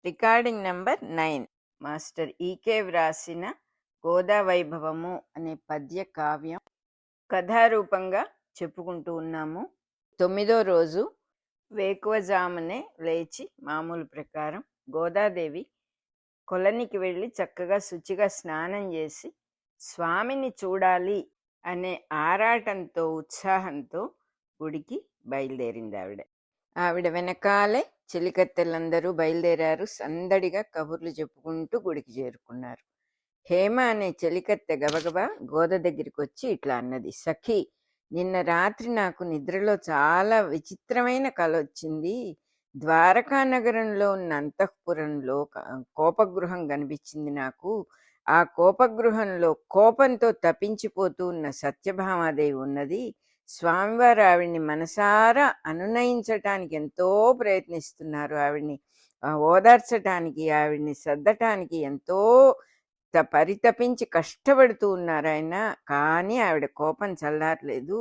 Recording number 9 master ఈకే వ్రాసిన గోదా వైభవము అనే పద్య కావ్యం కథారూపంగా చెప్పుకుంటూ ఉన్నాము. 9వ రోజు వేకువజామునే లేచి మామూలు ప్రకారం గోదాదేవి కొలనికి వెళ్ళి చక్కగా శుచిగా స్నానం చేసి స్వామిని చూడాలి అనే ఆరాటంతో ఉత్సాహంతో గుడికి బయలుదేరింది. ఆవిడ వెనకాలే చెలికత్తెలందరూ బయలుదేరారు. సందడిగా కబుర్లు చెప్పుకుంటూ గుడికి చేరుకున్నారు. హేమ అనే చెలికత్తె గబగబా గోద దగ్గరికి వచ్చి ఇట్లా అన్నది, సఖి, నిన్న రాత్రి నాకు నిద్రలో చాలా విచిత్రమైన కల వచ్చింది. ద్వారకా నగరంలో ఉన్న అంతఃపురంలో కోపగృహం కనిపించింది నాకు. ఆ కోపగృహంలో కోపంతో తప్పించిపోతూ ఉన్న సత్యభామాదేవి ఉన్నది. స్వామివారు ఆవిడ్ని మనసారా అనునయించటానికి ఎంతో ప్రయత్నిస్తున్నారు. ఆవిడ్ని ఓదార్చటానికి, ఆవిడ్ని సర్దటానికి ఎంతో పరితపించి కష్టపడుతూ ఉన్నారు ఆయన. కానీ ఆవిడ కోపం చల్లారలేదు.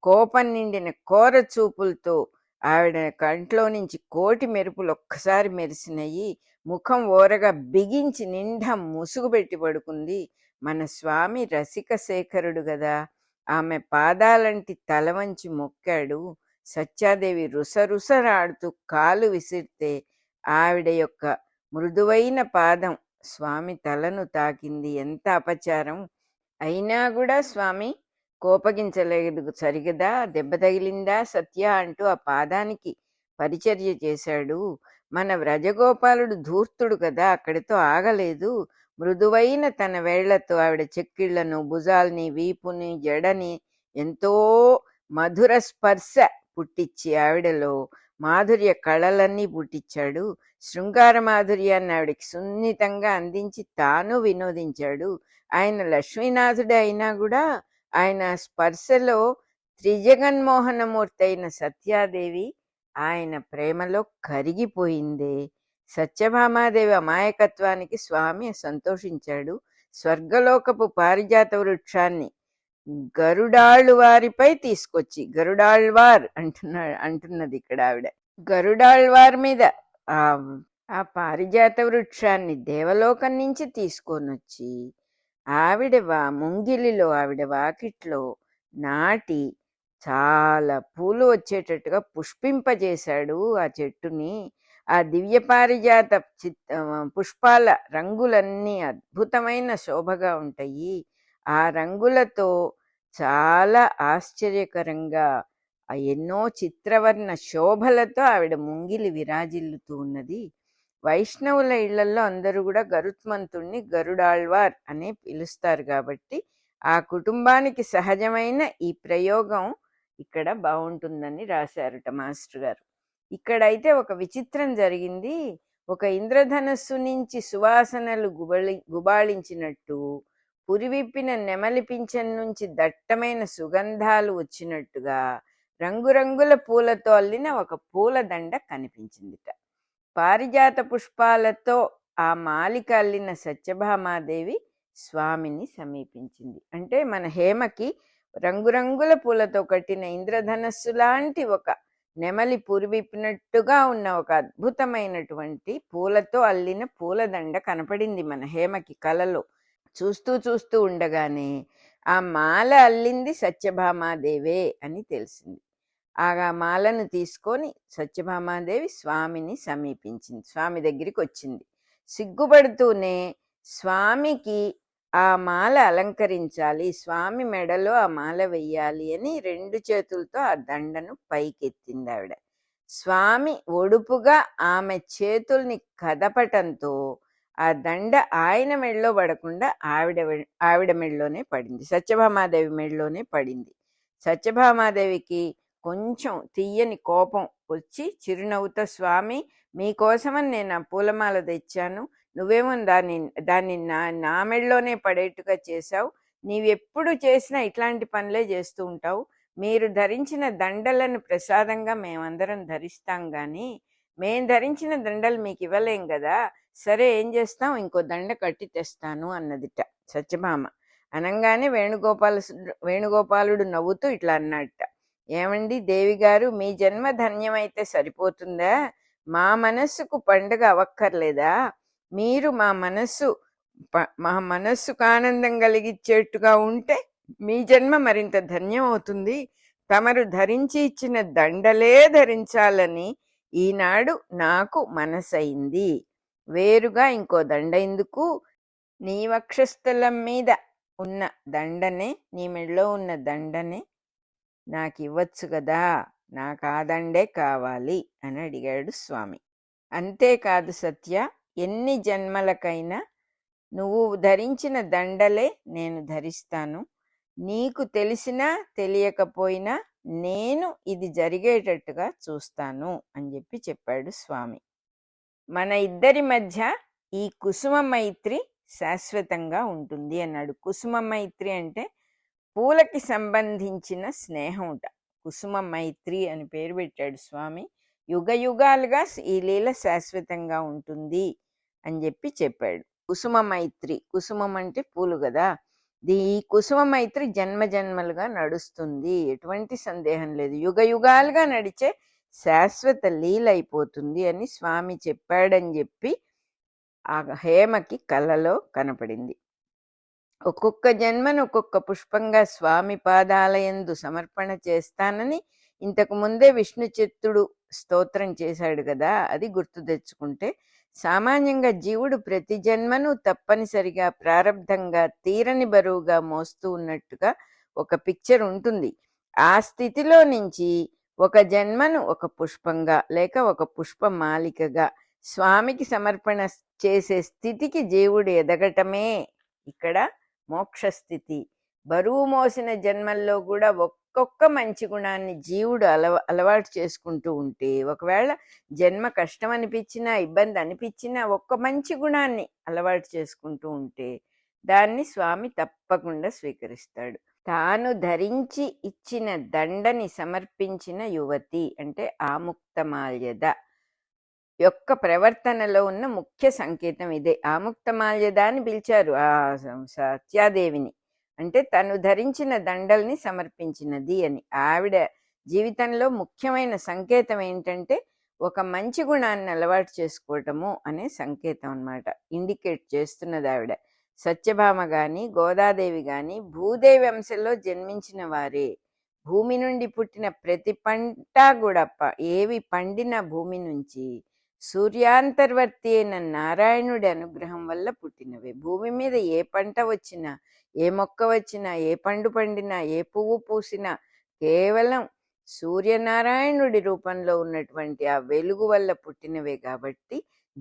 కోపం నిండిన కోర చూపులతో ఆవిడ కంట్లో నుంచి కోటి మెరుపులు ఒక్కసారి మెరిసినాయి. ముఖం ఓరగా బిగించి నిండా ముసుగు పెట్టి పడుకుంది. మన స్వామి రసిక శేఖరుడు గదా, ఆమె పాదాలంటి తల వంచి మొక్కాడు. సత్యాదేవి రుసరుసరాడుతూ కాలు విసిరితే ఆవిడ యొక్క మృదువైన పాదం స్వామి తలను తాకింది. ఎంత అపచారం అయినా కూడా స్వామి కోపగించలేదు సరిగదా, దెబ్బ తగిలిందా సత్య అంటూ ఆ పాదానికి పరిచర్య చేశాడు. మన వ్రజగోపాలుడు ధూర్తుడు కదా, అక్కడితో ఆగలేదు. మృదువైన తన వేళ్లతో ఆవిడ చెక్కిళ్లను, భుజాల్ని, వీపుని, జడని ఎంతో మధుర స్పర్శ పుట్టించి ఆవిడలో మాధుర్య కళలన్నీ పుట్టించాడు. శృంగార మాధుర్యాన్ని ఆవిడకి సున్నితంగా అందించి తాను వినోదించాడు. ఆయన లక్ష్మీనాథుడే అయినా కూడా ఆయన స్పర్శలో త్రిజగన్మోహనమూర్తి అయిన సత్యాదేవి ఆయన ప్రేమలో కరిగిపోయిందే. సత్యభామాదేవి అమాయకత్వానికి స్వామి సంతోషించాడు. స్వర్గలోకపు పారిజాత వృక్షాన్ని గరుడాళ్వారిపై తీసుకొచ్చి, గరుడాళ్వార్ అంటున్నది ఇక్కడ ఆవిడ, గరుడాళ్వార్ మీద ఆ పారిజాత వృక్షాన్ని దేవలోకం నుంచి తీసుకొని వచ్చి ఆవిడ ముంగిలిలో, ఆవిడ వాకిట్లో నాటి చాలా పూలు వచ్చేటట్టుగా పుష్పింపజేశాడు ఆ చెట్టుని. ఆ దివ్య పారిజాత పుష్పాల రంగులన్నీ అద్భుతమైన శోభగా ఉంటాయి. ఆ రంగులతో చాలా ఆశ్చర్యకరంగా ఎన్నో చిత్రవర్ణ శోభలతో ఆవిడ ముంగిలి విరాజిల్లుతూ ఉన్నది. వైష్ణవుల ఇళ్లలో అందరూ కూడా గరుత్మంతుణ్ణి గరుడాళ్వార్ అనే పిలుస్తారు కాబట్టి ఆ కుటుంబానికి సహజమైన ఈ ప్రయోగం ఇక్కడ బాగుంటుందని రాశారట మాస్టర్ గారు. ఇక్కడైతే ఒక విచిత్రం జరిగింది. ఒక ఇంద్రధనస్సు నుంచి సువాసనలు గుబాళించినట్టు, పురివిప్పిన నెమలి పింఛం నుంచి దట్టమైన సుగంధాలు వచ్చినట్టుగా రంగురంగుల పూలతో అల్లిన ఒక పూలదండ కనిపించిందిట. పారిజాత పుష్పాలతో ఆ మాలిక అల్లిన సత్యభామాదేవి స్వామిని సమీపించింది. అంటే మన హేమకి రంగురంగుల పూలతో కట్టిన ఇంద్రధనస్సు లాంటి ఒక నెమలి పురివిప్పినట్టుగా ఉన్న ఒక అద్భుతమైనటువంటి పూలతో అల్లిన పూలదండ కనపడింది మన హేమకి కలలో. చూస్తూ చూస్తూ ఉండగానే ఆ మాల అల్లింది సత్యభామాదేవే అని తెలిసింది. ఆ మాలను తీసుకొని సత్యభామాదేవి స్వామిని సమీపించింది, స్వామి దగ్గరికి వచ్చింది. సిగ్గుపడుతూనే స్వామికి ఆ మాల అలంకరించాలి, స్వామి మెడలో ఆ మాల వెయ్యాలి అని 2 చేతులతో ఆ దండను పైకెత్తింది ఆవిడ. స్వామి ఒడుపుగా ఆమె చేతుల్ని కదపటంతో ఆ దండ ఆయన మెడలో పడకుండా ఆవిడ మెడలోనే పడింది, సత్యభామాదేవి మెడలోనే పడింది. సత్యభామాదేవికి కొంచెం తీయని కోపం వచ్చి చిరునవ్వుతో, స్వామి మీకోసమని నేను ఆ పూలమాల తెచ్చాను, నువ్వేమో దాన్ని నా మెడలోనే పడేట్టుగా చేశావు, నీవెప్పుడు చేసినా ఇట్లాంటి పనులే చేస్తూ ఉంటావు, మీరు ధరించిన దండలను ప్రసాదంగా మేమందరం ధరిస్తాం, కానీ మేం ధరించిన దండలు మీకు ఇవ్వలేం కదా, సరే ఏం చేస్తాం, ఇంకో దండ కట్టి తెస్తాను అన్నదిట సత్యభామ. అనగానే వేణుగోపాలుడు నవ్వుతూ ఇట్లా అన్నట్ట, ఏమండి దేవి గారు, మీ జన్మ ధన్యమైతే సరిపోతుందా, మా మనస్సుకు పండుగ అవ్వక్కర్లేదా? మీరు మా మనస్సుకు ఆనందం కలిగించేట్టుగా ఉంటే మీ జన్మ మరింత ధన్యం అవుతుంది. తమరు ధరించి ఇచ్చిన దండలే ధరించాలని ఈనాడు నాకు మనసైంది. వేరుగా ఇంకో దండ ఎందుకు? నీ వక్షస్థలం మీద ఉన్న దండనే, నీ మెడలో ఉన్న దండనే నాకు ఇవ్వచ్చు కదా, నాకు ఆ దండే కావాలి అని అడిగాడు స్వామి. అంతేకాదు సత్య, ఎన్ని జన్మలకైనా నువ్వు ధరించిన దండలే నేను ధరిస్తాను. నీకు తెలిసినా తెలియకపోయినా నేను ఇది జరిగేటట్టుగా చూస్తాను అని చెప్పాడు స్వామి. మన ఇద్దరి మధ్య ఈ కుసుమ మైత్రి శాశ్వతంగా ఉంటుంది అన్నాడు. కుసుమ మైత్రి అంటే పూలకి సంబంధించిన స్నేహంట. కుసుమ మైత్రి అని పేరు పెట్టాడు స్వామి. యుగ యుగాలుగా ఈ లీల శాశ్వతంగా ఉంటుంది అని చెప్పాడు. కుసుమ మైత్రి, కుసుమం అంటే పూలు కదా, ఈ కుసుమ మైత్రి జన్మ జన్మలుగా నడుస్తుంది, ఎటువంటి సందేహం లేదు. యుగ యుగాలుగా నడిచే శాశ్వత లీల అయిపోతుంది అని స్వామి చెప్పాడని చెప్పి ఆ హేమకి కలలో కనపడింది. ఒక్కొక్క జన్మను ఒక్కొక్క పుష్పంగా స్వామి పాదాలయందు సమర్పణ చేస్తానని ఇంతకు ముందే విష్ణు చిత్తుడు స్తోత్రం చేశాడు కదా, అది గుర్తు తెచ్చుకుంటే సామాన్యంగా జీవుడు ప్రతి జన్మను తప్పనిసరిగా ప్రారబ్ధంగా తీరని బరువుగా మోస్తూ ఉన్నట్టుగా ఒక పిక్చర్ ఉంటుంది. ఆ స్థితిలో నుంచి ఒక జన్మను ఒక పుష్పంగా లేక ఒక పుష్పమాలికగా స్వామికి సమర్పణ చేసే స్థితికి జీవుడు ఎదగటమే ఇక్కడ మోక్షస్థితి. బరువు మోసిన జన్మల్లో కూడా ఒక్కొక్క మంచి గుణాన్ని జీవుడు అలవాటు చేసుకుంటూ ఉంటే, ఒకవేళ జన్మ కష్టం అనిపించినా ఇబ్బంది అనిపించినా ఒక్క మంచి గుణాన్ని అలవాటు చేసుకుంటూ ఉంటే దాన్ని స్వామి తప్పకుండా స్వీకరిస్తాడు. తాను ధరించి ఇచ్చిన దండని సమర్పించిన యువతి అంటే ఆముక్తమాల్యద యొక్క ప్రవర్తనలో ఉన్న ముఖ్య సంకేతం ఇదే. ఆముక్తమాల్యద అని పిలిచారు ఆ సత్యాదేవిని. అంటే తను ధరించిన దండల్ని సమర్పించినది అని. ఆవిడ జీవితంలో ముఖ్యమైన సంకేతం ఏంటంటే ఒక మంచి గుణాన్ని అలవాటు చేసుకోవటము అనే సంకేతం అన్నమాట. ఇండికేట్ చేస్తున్నది ఆవిడ. సత్యభామ గాని గోదాదేవి గాని భూదేవి అంశంలో జన్మించిన వారే. భూమి నుండి పుట్టిన ప్రతి పంట కూడా ఏవి పండిన భూమి నుంచి సూర్యాంతర్వర్తి అయిన నారాయణుడి అనుగ్రహం వల్ల పుట్టినవే. భూమి మీద ఏ పంట వచ్చినా, ఏ మొక్క వచ్చినా, ఏ పండు పండినా, ఏ పువ్వు పూసినా కేవలం సూర్యనారాయణుడి రూపంలో ఉన్నటువంటి ఆ వెలుగు వల్ల పుట్టినవే. కాబట్టి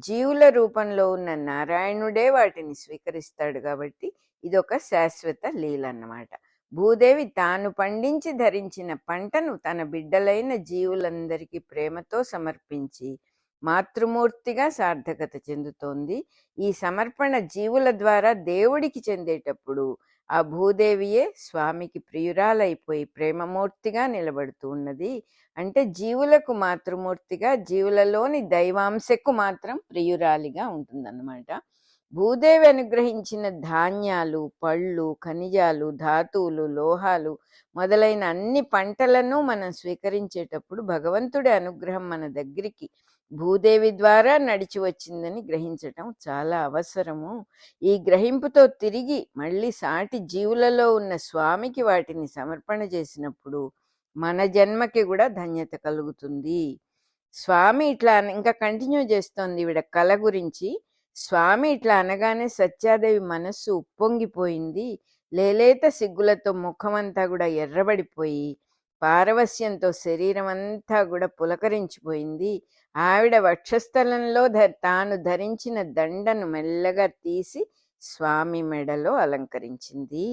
జీవుల రూపంలో ఉన్న నారాయణుడే వాటిని స్వీకరిస్తాడు. కాబట్టి ఇదొక శాశ్వత లీల అన్నమాట. భూదేవి తాను పండించి ధరించిన పంటను తన బిడ్డలైన జీవులందరికీ ప్రేమతో సమర్పించి మాతృమూర్తిగా సార్థకత చెందుతోంది. ఈ సమర్పణ జీవుల ద్వారా దేవుడికి చెందేటప్పుడు ఆ భూదేవియే స్వామికి ప్రియురాలైపోయి ప్రేమమూర్తిగా నిలబడుతూ ఉన్నది. అంటే జీవులకు మాతృమూర్తిగా, జీవులలోని దైవాంశకు మాత్రం ప్రియురాలిగా ఉంటుందన్నమాట. భూదేవి అనుగ్రహించిన ధాన్యాలు, పళ్ళు, ఖనిజాలు, ధాతువులు, లోహాలు మొదలైన అన్ని పంటలను మనం స్వీకరించేటప్పుడు భగవంతుడి అనుగ్రహం మన దగ్గరికి భూదేవి ద్వారా నడిచి వచ్చిందని గ్రహించటం చాలా అవసరము. ఈ గ్రహింపుతో తిరిగి మళ్ళీ సాటి జీవులలో ఉన్న స్వామికి వాటిని సమర్పణ చేసినప్పుడు మన జన్మకి కూడా ధన్యత కలుగుతుంది. స్వామి ఇట్లా ఇంకా కంటిన్యూ చేస్తోంది ఈవిడ కళ గురించి. స్వామి ఇట్లా అనగానే సత్యాదేవి మనస్సు ఉప్పొంగిపోయింది. లేలేత సిగ్గులతో ముఖమంతా కూడా ఎర్రబడిపోయి పారవస్యంతో శరీరం అంతా కూడా పులకరించిపోయింది. ఆవిడ వక్షస్థలంలో తాను ధరించిన దండను మెల్లగా తీసి స్వామి మెడలో అలంకరించింది.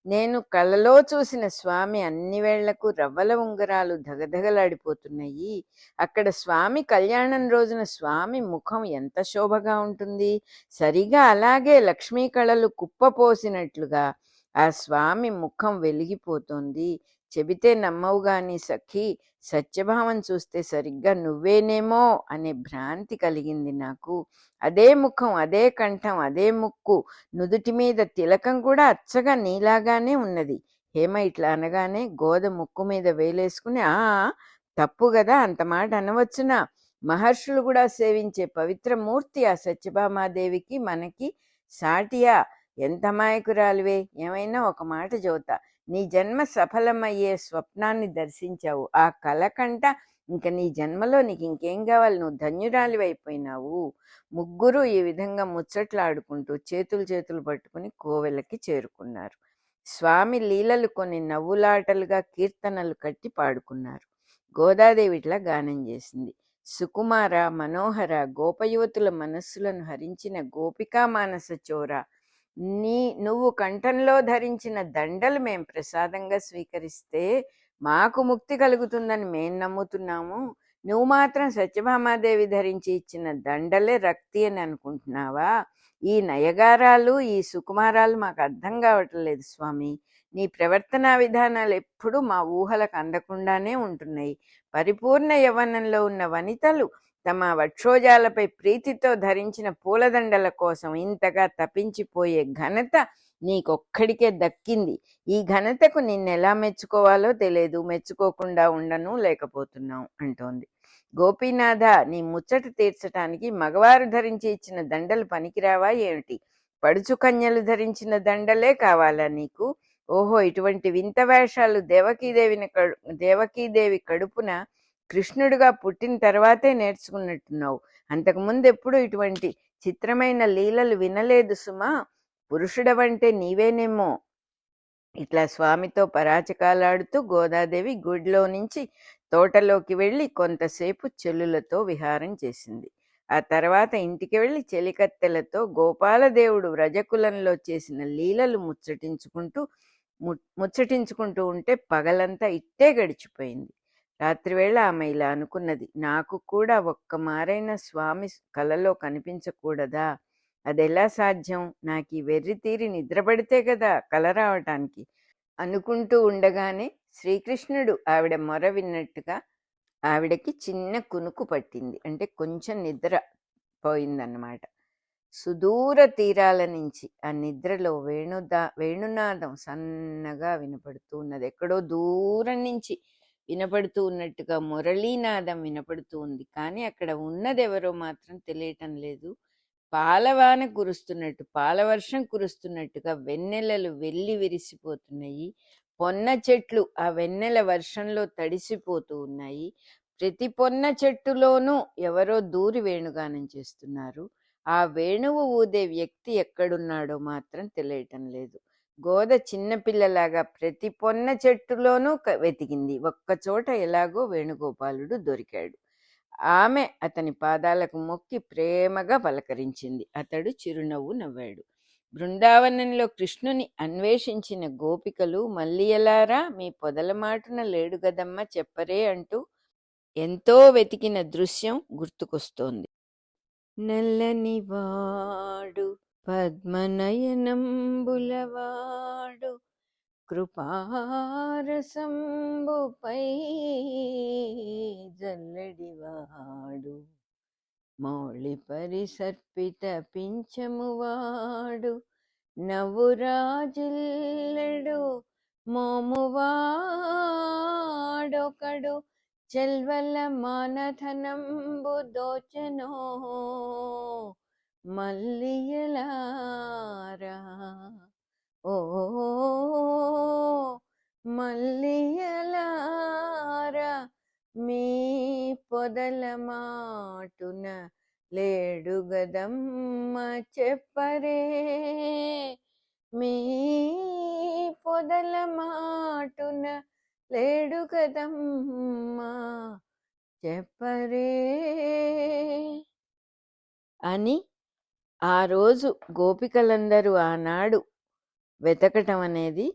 నేను కలలో చూసిన స్వామి అన్ని వేళ్లకు రవ్వల ఉంగరాలు ధగధగలాడిపోతున్నాయి. అక్కడ స్వామి కళ్యాణం రోజున స్వామి ముఖం ఎంత శోభగా ఉంటుంది. సరిగా అలాగే లక్ష్మీ కళలు కుప్పపోసినట్లుగా ఆ స్వామి ముఖం వెలిగిపోతోంది. చెబితే నమ్మవు గాని సఖీ, సత్యభావం చూస్తే సరిగ్గా నువ్వేనేమో అనే భ్రాంతి కలిగింది నాకు. అదే ముఖం, అదే కంఠం, అదే ముక్కు, నుదుటి మీద తిలకం కూడా అచ్చగా నీలాగానే ఉన్నది. హేమ ఇట్లా అనగానే గోద ముక్కు మీద వేలేసుకుని, తప్పు కదా, అంత మాట అనవచ్చునా, మహర్షులు కూడా సేవించే పవిత్ర మూర్తి ఆ సత్యభామాదేవికి మనకి సాటియా? ఎంత అమాయకురాలివే! ఏమైనా ఒక మాట చెబుతా, నీ జన్మ సఫలమయ్యే స్వప్నాన్ని దర్శించావు. ఆ కల కంట ఇంక నీ జన్మలో నీకు ఇంకేం కావాలి? నువ్వు ధన్యురాలివైపోయినావు. ముగ్గురు ఈ విధంగా ముచ్చట్లాడుకుంటూ చేతులు చేతులు పట్టుకుని కోవెలకి చేరుకున్నారు. స్వామి లీలలు కొన్ని నవ్వులాటలుగా కీర్తనలు కట్టి పాడుకున్నారు. గోదాదేవి ఇట్లా గానం చేసింది. సుకుమార మనోహర గోపయువతుల మనస్సులను హరించిన గోపికా మానస చోర, నువ్వు కంఠంలో ధరించిన దండలు మేం ప్రసాదంగా స్వీకరిస్తే మాకు ముక్తి కలుగుతుందని మేం నమ్ముతున్నాము. నువ్వు మాత్రం సత్యభామాదేవి ధరించి ఇచ్చిన దండలే రక్తి అని అనుకుంటున్నావా? ఈ నయగారాలు, ఈ సుకుమారాలు మాకు అర్థం కావటం లేదు స్వామి. నీ ప్రవర్తనా విధానాలు ఎప్పుడూ మా ఊహలకు అందకుండానే ఉంటున్నాయి. పరిపూర్ణ యవ్వనంలో ఉన్న వనితలు తమ వక్షోజాలపై ప్రీతితో ధరించిన పూలదండల కోసం ఇంతగా తపించిపోయే ఘనత నీకొక్కడికే దక్కింది. ఈ ఘనతకు నిన్నెలా మెచ్చుకోవాలో తెలియదు. మెచ్చుకోకుండా ఉండను లేకపోతున్నావు అంటోంది. గోపీనాథ, నీ ముచ్చట తీర్చటానికి మగవారు ధరించి ఇచ్చిన దండలు పనికిరావా ఏమిటి? పడుచు కన్యలు ధరించిన దండలే కావాలా నీకు? ఓహో, ఇటువంటి వింత వేషాలు దేవకీదేవి కడుపున కృష్ణుడిగా పుట్టిన తర్వాతే నేర్చుకున్నట్టున్నావు. అంతకుముందు ఎప్పుడు ఇటువంటి చిత్రమైన లీలలు వినలేదు సుమా. పురుషుడవంటే నీవేనేమో. ఇట్లా స్వామితో పరాచకాలాడుతూ గోదాదేవి గుడిలో నుంచి తోటలోకి వెళ్ళి కొంతసేపు చెల్లులతో విహారం చేసింది. ఆ తర్వాత ఇంటికి వెళ్ళి చెలికత్తెలతో గోపాలదేవుడు వ్రజకులంలో చేసిన లీలలు ముచ్చటించుకుంటూ ఉంటే పగలంతా ఇట్టే గడిచిపోయింది. రాత్రివేళ ఆమె ఇలా అనుకున్నది, నాకు కూడా ఒక్క మారైన స్వామి కలలో కనిపించకూడదా? అదెలా సాధ్యం? నాకు ఈ వెర్రి తీరి నిద్రపడితే కదా కల రావటానికి అనుకుంటూ ఉండగానే శ్రీకృష్ణుడు ఆవిడ మొర విన్నట్టుగా ఆవిడకి చిన్న కునుకు పట్టింది. అంటే కొంచెం నిద్ర పోయిందన్నమాట. సుదూర తీరాల నుంచి ఆ నిద్రలో వేణునాదం సన్నగా వినపడుతూ ఉన్నది. ఎక్కడో దూరం నుంచి వినపడుతూ ఉన్నట్టుగా మురళీనాదం వినపడుతూ ఉంది. కానీ అక్కడ ఉన్నదెవరో మాత్రం తెలియటం లేదు. పాలవాన కురుస్తున్నట్టు, పాలవర్షం కురుస్తున్నట్టుగా వెన్నెలలు వెల్లి విరిసిపోతున్నాయి. పొన్న చెట్లు ఆ వెన్నెల వర్షంలో తడిసిపోతూ ఉన్నాయి. ప్రతి పొన్న చెట్టులోనూ ఎవరో దూరి వేణుగానం చేస్తున్నారు. ఆ వేణువు ఊదే వ్యక్తి ఎక్కడున్నాడో మాత్రం తెలియటం లేదు. గోద చిన్నపిల్లలాగా ప్రతి పొన్న చెట్టులోనూ వెతికింది. ఒక్కచోట ఎలాగో వేణుగోపాలుడు దొరికాడు. ఆమె అతని పాదాలకు మొక్కి ప్రేమగా పలకరించింది. అతడు చిరునవ్వు నవ్వాడు. బృందావనంలో కృష్ణుని అన్వేషించిన గోపికలు మళ్ళీ ఎలారా, మీ పొదల మాటున లేడు గదమ్మ చెప్పరే అంటూ ఎంతో వెతికిన దృశ్యం గుర్తుకొస్తోంది. నల్లని వాడు పద్మనయనంబులవాడు కృపారసంబుపై జల్లడివాడు మౌళి పరిసర్పిత పింఛమువాడు నవ్వురాజిల్లెడు మోమువాడొకడు చెల్వల మానధనంబు దోచెనో మల్లియలారా. ఓ మల్లియలారా, మీ పొదల మాటున లేడు గదమ్మ చెప్పరే, మీ పొదల మాటున లేడు గదమ్మా చెప్పరే అని ఆ రోజు గోపికలందరూ ఆనాడు వెతకటం అనేది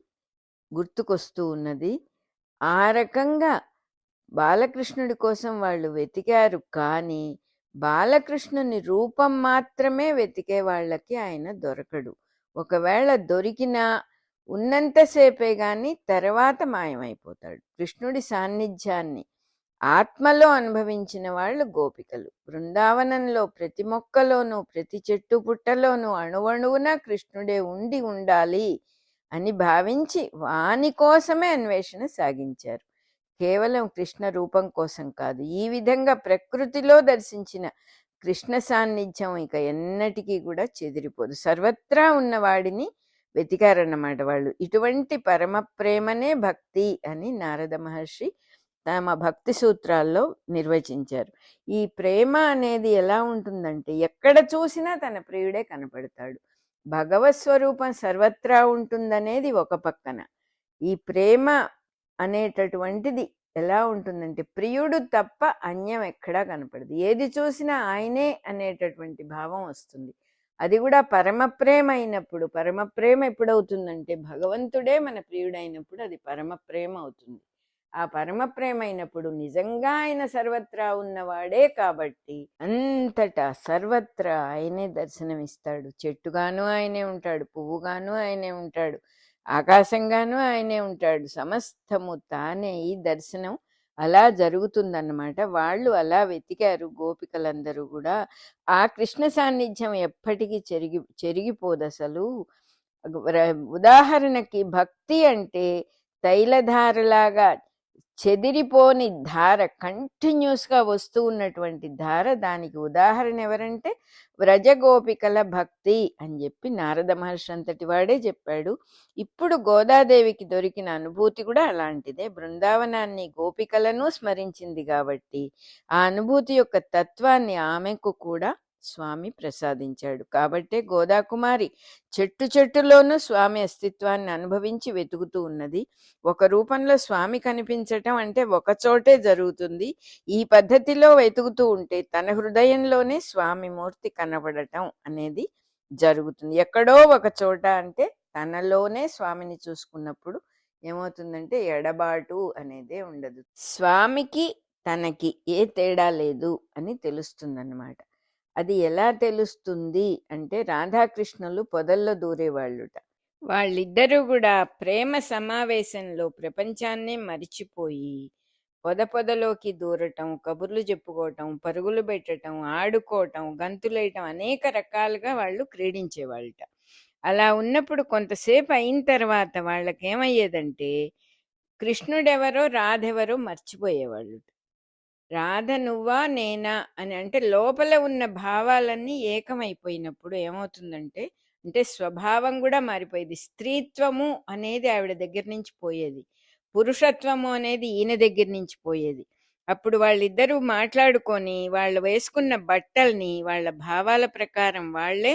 గుర్తుకొస్తూ ఉన్నది. ఆ రకంగా బాలకృష్ణుడి కోసం వాళ్ళు వెతికారు. కానీ బాలకృష్ణుని రూపం మాత్రమే వెతికే వాళ్ళకి ఆయన దొరకడు. ఒకవేళ దొరికినా ఉన్నంతసేపే గాని తర్వాత మాయమైపోతాడు. కృష్ణుడి సాన్నిధ్యాన్ని ఆత్మలో అనుభవించిన వాళ్ళు గోపికలు. బృందావనంలో ప్రతి మొక్కలోనూ ప్రతి చెట్టు పుట్టలోనూ అణువణువున కృష్ణుడే ఉండాలి అని భావించి వాని కోసమే అన్వేషణ సాగించారు. కేవలం కృష్ణ రూపం కోసం కాదు. ఈ విధంగా ప్రకృతిలో దర్శించిన కృష్ణ సాన్నిధ్యం ఇక ఎన్నటికీ కూడా చెదిరిపోదు. సర్వత్రా ఉన్న వాడిని వెతికారన్నమాట వాళ్ళు. ఇటువంటి పరమ ప్రేమనే భక్తి అని నారద మహర్షి తమ భక్తి సూత్రాల్లో నిర్వచించారు. ఈ ప్రేమ అనేది ఎలా ఉంటుందంటే ఎక్కడ చూసినా తన ప్రియుడే కనపడతాడు. భగవత్ స్వరూపం సర్వత్రా ఉంటుందనేది ఒక పక్కన, ఈ ప్రేమ అనేటటువంటిది ఎలా ఉంటుందంటే ప్రియుడు తప్ప అన్యం ఎక్కడా కనపడదు. ఏది చూసినా ఆయనే అనేటటువంటి భావం వస్తుంది. అది కూడా పరమ ప్రేమ అయినప్పుడు. పరమ ప్రేమ ఎప్పుడవుతుందంటే భగవంతుడే మన ప్రియుడైనప్పుడు అది పరమ ప్రేమ అవుతుంది. ఆ పరమ ప్రేమ అయినప్పుడు నిజంగా ఆయన సర్వత్రా ఉన్నవాడే కాబట్టి అంతటా సర్వత్రా ఆయనే దర్శనమిస్తాడు. చెట్టుగాను ఆయనే ఉంటాడు, పువ్వుగాను ఆయనే ఉంటాడు, ఆకాశంగాను ఆయనే ఉంటాడు. సమస్తము తానే. ఈ దర్శనం అలా జరుగుతుందన్నమాట. వాళ్ళు అలా వెతికారు గోపికలందరూ కూడా. ఆ కృష్ణ సాన్నిధ్యం ఎప్పటికీ చెరిగిపోదు అసలు. ఉదాహరణకి భక్తి అంటే తైలధారలాగా చెదిరిపోని ధార, కంటిన్యూస్గా వస్తూ ఉన్నటువంటి ధార. దానికి ఉదాహరణ ఎవరంటే వ్రజగోపికల భక్తి అని చెప్పి నారద మహర్షి అంతటి వాడే చెప్పాడు. ఇప్పుడు గోదాదేవికి దొరికిన అనుభూతి కూడా అలాంటిదే. బృందావనాన్ని గోపికలను స్మరించింది కాబట్టి ఆ అనుభూతి యొక్క తత్వాన్ని ఆమెకు కూడా స్వామి ప్రసాదించాడు. కాబట్టే గోదాకుమారి చెట్టు చెట్టులోనూ స్వామి అస్తిత్వాన్ని అనుభవించి వెతుకుతూ ఉన్నది. ఒక రూపంలో స్వామి కనిపించటం అంటే ఒక చోటే జరుగుతుంది. ఈ పద్ధతిలో వెతుకుతూ ఉంటే తన హృదయంలోనే స్వామి మూర్తి కనబడటం అనేది జరుగుతుంది. ఎక్కడో ఒక చోట అంటే తనలోనే స్వామిని చూసుకున్నప్పుడు ఏమవుతుందంటే ఎడబాటు అనేదే ఉండదు. స్వామికి తనకి ఏ తేడా లేదు అని తెలుస్తుందన్నమాట. అది ఎలా తెలుస్తుంది అంటే రాధాకృష్ణులు పొదల్లో దూరేవాళ్ళుట. వాళ్ళిద్దరూ కూడా ప్రేమ సమావేశంలో ప్రపంచాన్నే మరిచిపోయి పొదలోకి దూరటం, కబుర్లు చెప్పుకోవటం, పరుగులు పెట్టడం, ఆడుకోవటం, గంతులేయటం, అనేక రకాలుగా వాళ్ళు క్రీడించేవాళ్ళట. అలా ఉన్నప్పుడు కొంతసేపు అయిన తర్వాత వాళ్ళకేమయ్యేదంటే కృష్ణుడెవరో రాధెవరో మర్చిపోయేవాళ్ళు. రాధ నువ్వా నేనా అని, అంటే లోపల ఉన్న భావాలన్నీ ఏకమైపోయినప్పుడు ఏమవుతుందంటే అంటే స్వభావం కూడా మారిపోయేది. స్త్రీత్వము అనేది ఆవిడ దగ్గర నుంచి పోయేది, పురుషత్వము అనేది ఈయన దగ్గర నుంచి పోయేది. అప్పుడు వాళ్ళిద్దరూ మాట్లాడుకొని వాళ్ళు వేసుకున్న బట్టల్ని వాళ్ళ భావాల ప్రకారం వాళ్ళే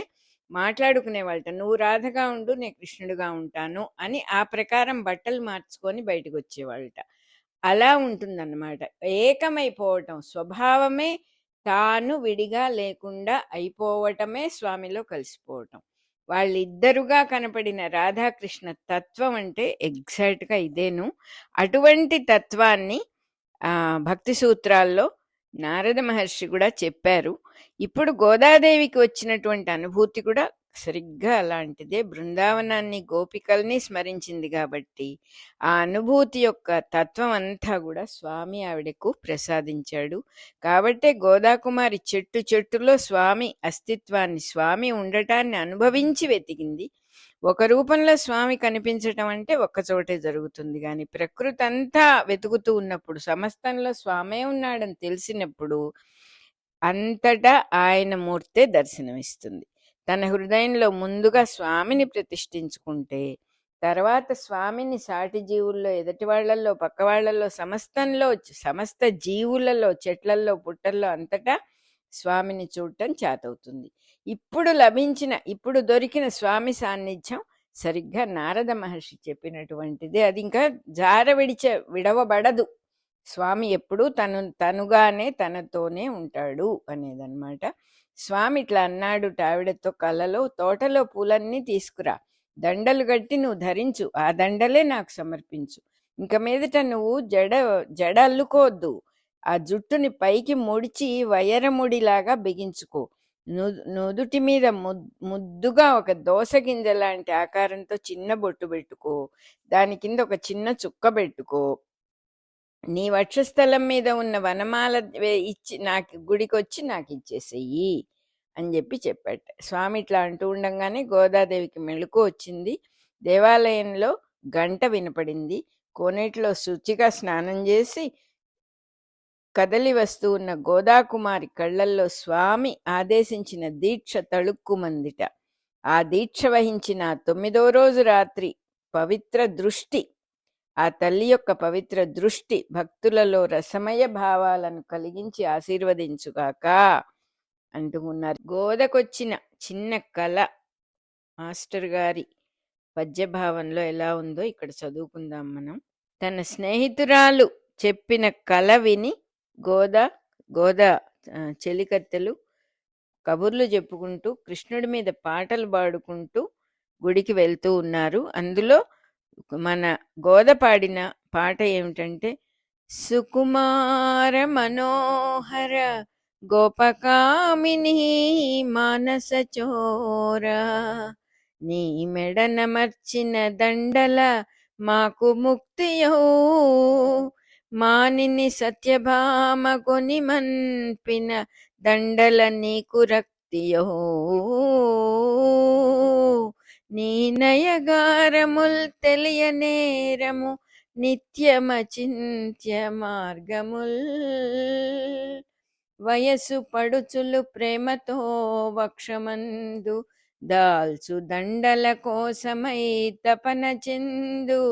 మాట్లాడుకునే వాళ్ళట. నువ్వు రాధగా ఉండు, నేను కృష్ణుడిగా ఉంటాను అని ఆ ప్రకారం బట్టలు మార్చుకొని బయటకు వచ్చేవాళ్ళట. అలా ఉంటుందన్నమాట. ఏకమైపోవటం, స్వభావమే తాను విడిగా లేకుండా అయిపోవటమే స్వామిలో కలిసిపోవటం. వాళ్ళిద్దరుగా కనపడిన రాధాకృష్ణ తత్వం అంటే ఎగ్జాక్ట్గా ఇదేను. అటువంటి తత్వాన్ని భక్తి సూత్రాల్లో నారద మహర్షి కూడా చెప్పారు. ఇప్పుడు గోదాదేవికి వచ్చినటువంటి అనుభూతి కూడా సరిగ్గా అలాంటిదే. బృందావనాన్ని గోపికల్ని స్మరించింది కాబట్టి ఆ అనుభూతి యొక్క తత్వం అంతా కూడా స్వామి ఆవిడకు ప్రసాదించాడు. కాబట్టే గోదాకుమారి చెట్టు చెట్టులో స్వామి అస్తిత్వాన్ని, స్వామి ఉండటాన్ని అనుభవించి వెతికింది. ఒక రూపంలో స్వామి కనిపించటం అంటే ఒక్క చోటే జరుగుతుంది. కానీ ప్రకృతి అంతా వెతుకుతూ ఉన్నప్పుడు, సమస్తంలో స్వామే ఉన్నాడని తెలిసినప్పుడు అంతటా ఆయన మూర్తే దర్శనమిస్తుంది. తన హృదయంలో ముందుగా స్వామిని ప్రతిష్ఠించుకుంటే తర్వాత స్వామిని సాటి జీవుల్లో, ఎదుటి వాళ్లలో, పక్క వాళ్లలో, సమస్తంలో, సమస్త జీవులలో, చెట్లల్లో, పుట్టల్లో అంతటా స్వామిని చూడటం చేతవుతుంది. ఇప్పుడు దొరికిన స్వామి సాన్నిధ్యం సరిగ్గా నారద మహర్షి చెప్పినటువంటిది. అది ఇంకా విడవబడదు. స్వామి ఎప్పుడూ తనుగానే తనతోనే ఉంటాడు అనేదన్నమాట. స్వామి ఇట్లా అన్నాడు ఆవిడతో కలలో, తోటలో పూలన్నీ తీసుకురా, దండలు గట్టి నువ్వు ధరించు, ఆ దండలే నాకు సమర్పించు. ఇంక మీదట నువ్వు జడ అల్లుకోవద్దు, ఆ జుట్టుని పైకి ముడిచి వయరముడిలాగా బిగించుకో, నుదుటి మీద ముద్దుగా ఒక దోస గింజ లాంటి ఆకారంతో చిన్న బొట్టు పెట్టుకో, దాని కింద ఒక చిన్న చుక్క పెట్టుకో, నీ వక్షస్థలం మీద ఉన్న వనమాల ఇచ్చి నాకు గుడికొచ్చి నాకు ఇచ్చేసేయి అని చెప్పాట. స్వామి ఇట్లా అంటూ ఉండంగానే గోదాదేవికి మెళుకు వచ్చింది. దేవాలయంలో గంట వినపడింది. కోనేటిలో శుచిగా స్నానం చేసి కదలి వస్తూ ఉన్న గోదాకుమారి కళ్ళల్లో స్వామి ఆదేశించిన దీక్ష తళుక్కుమందిట. ఆ దీక్ష వహించిన 9వ రోజు రాత్రి పవిత్ర దృష్టి, ఆ తల్లి యొక్క పవిత్ర దృష్టి భక్తులలో రసమయ భావాలను కలిగించి ఆశీర్వదించుగాక అంటూ ఉన్నారు. గోదకొచ్చిన చిన్న కళ మాస్టర్ గారి పద్యభావంలో ఎలా ఉందో ఇక్కడ చదువుకుందాం మనం. తన స్నేహితురాలు చెప్పిన కళ విని గోద గోద చెలికత్తెలు కబుర్లు చెప్పుకుంటూ కృష్ణుడి మీద పాటలు పాడుకుంటూ గుడికి వెళ్తూ ఉన్నారు. అందులో మన గోద పాడిన పాట ఏమిటంటే, సుకుమార మనోహర గోపకామిని మానస చోర, నీ మెడనమర్చిన దండల మాకు ముక్తియో, మానిని సత్యభామ కొని మన్పిన దండల నీకు రక్తియో, నీ నయగారముల్ తెలియనేరము నిత్యమచింత్య మార్గముల్, వయసు పడుచులు ప్రేమతో వక్షమందు దాల్చు దండల కోసమై తపన చెందు,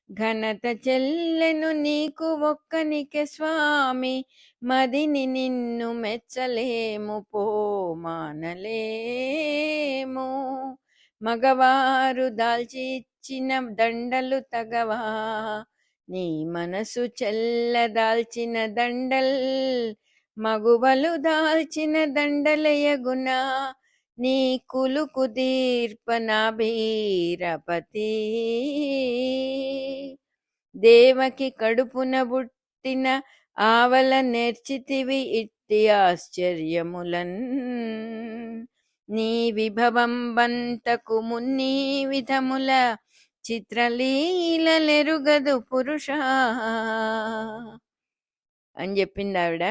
ఘనత చెల్లెను నీకు ఒక్కనికే స్వామి, మదిని నిన్ను మెచ్చలేము పో మానలేము, మగవారు దాల్చి ఇచ్చిన దండలు తగవా, నీ మనసు చెల్ల దాల్చిన దండల్ మగువలు దాల్చిన దండలయగునా, నీ కులుకు దీర్పనాభీరపతి, దేవకి కడుపున బుట్టిన ఆవల నేర్చితివి ఇట్టి ఆశ్చర్యములన్, నీ విభవం బంతకు మున్ని విధముల చిత్రలీలెరుగదు పురుష అని చెప్పింది ఆవిడ.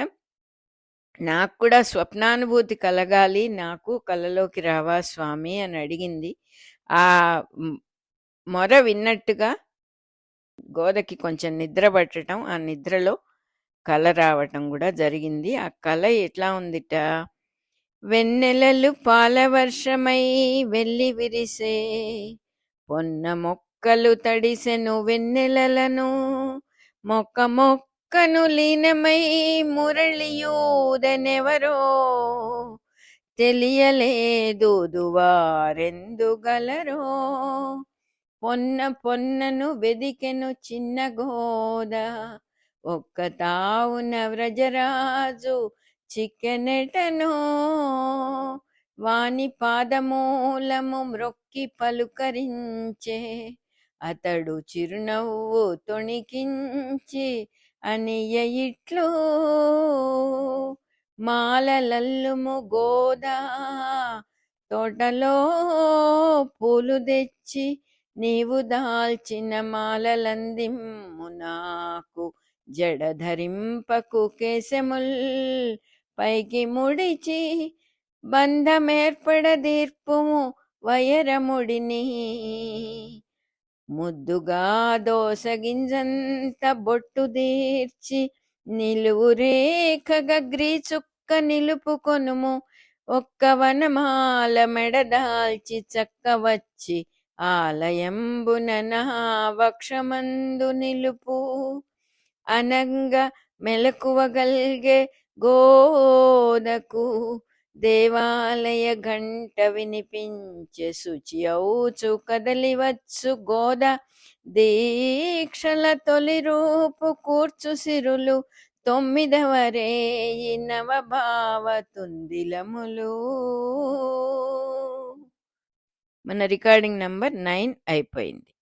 నాకు కూడా స్వప్నానుభూతి కలగాలి, నాకు కలలోకి రావా స్వామి అని అడిగింది. ఆ మొర విన్నట్టుగా గోదకి కొంచెం నిద్ర పట్టడం, ఆ నిద్రలో కల రావటం కూడా జరిగింది. ఆ కల ఎట్లా ఉందిట, వెన్నెలలు పాలవర్షమై వెళ్ళి విరిసే, పొన్న మొక్కలు తడిసెను వెన్నెలలను, మొక్క మొక్కను లీనమై మురళియూదనెవరో, తెలియలేదు దువారెందుగలరో, పొన్న పొన్నను వెదికెను చిన్న గోద, ఒక్క తావున వ్రజరాజు చిక్కెనెటనో, వాని పాదమూలము మ్రొక్కి పలుకరించే, అతడు చిరునవ్వు తొణికించి అనియ ఇట్లు, మాలలల్లుము గోదా తోటలో పూలు తెచ్చి, నీవు దాల్చిన మాలలందిమ్ము నాకు, జడధరింపకు కేశముల్ పైకి ముడిచి, బంధమేర్పడదీర్పుము వయరముడిని, ముద్దుగా దోసగింజంత బొట్టు దీర్చి, నిలువు రేఖగా గ్రీచుక్క నిలుపుకొనుము, ఒక్క వనమాల మెడదాల్చి చక్కవచ్చి, ఆలయంబున నా వక్షమందు నిలుపు, అనంగ మెలకువగల్గే గోదకు, దేవాలయ గంట వినిపించే శుచి అవుచు కదలివచ్చు గోద, దీక్షల తొలి రూపు కూర్చు సిరులు, 9వ రేయి నవభావ తుందిలములు. మన రికార్డింగ్ నంబర్ 9 అయిపోయింది.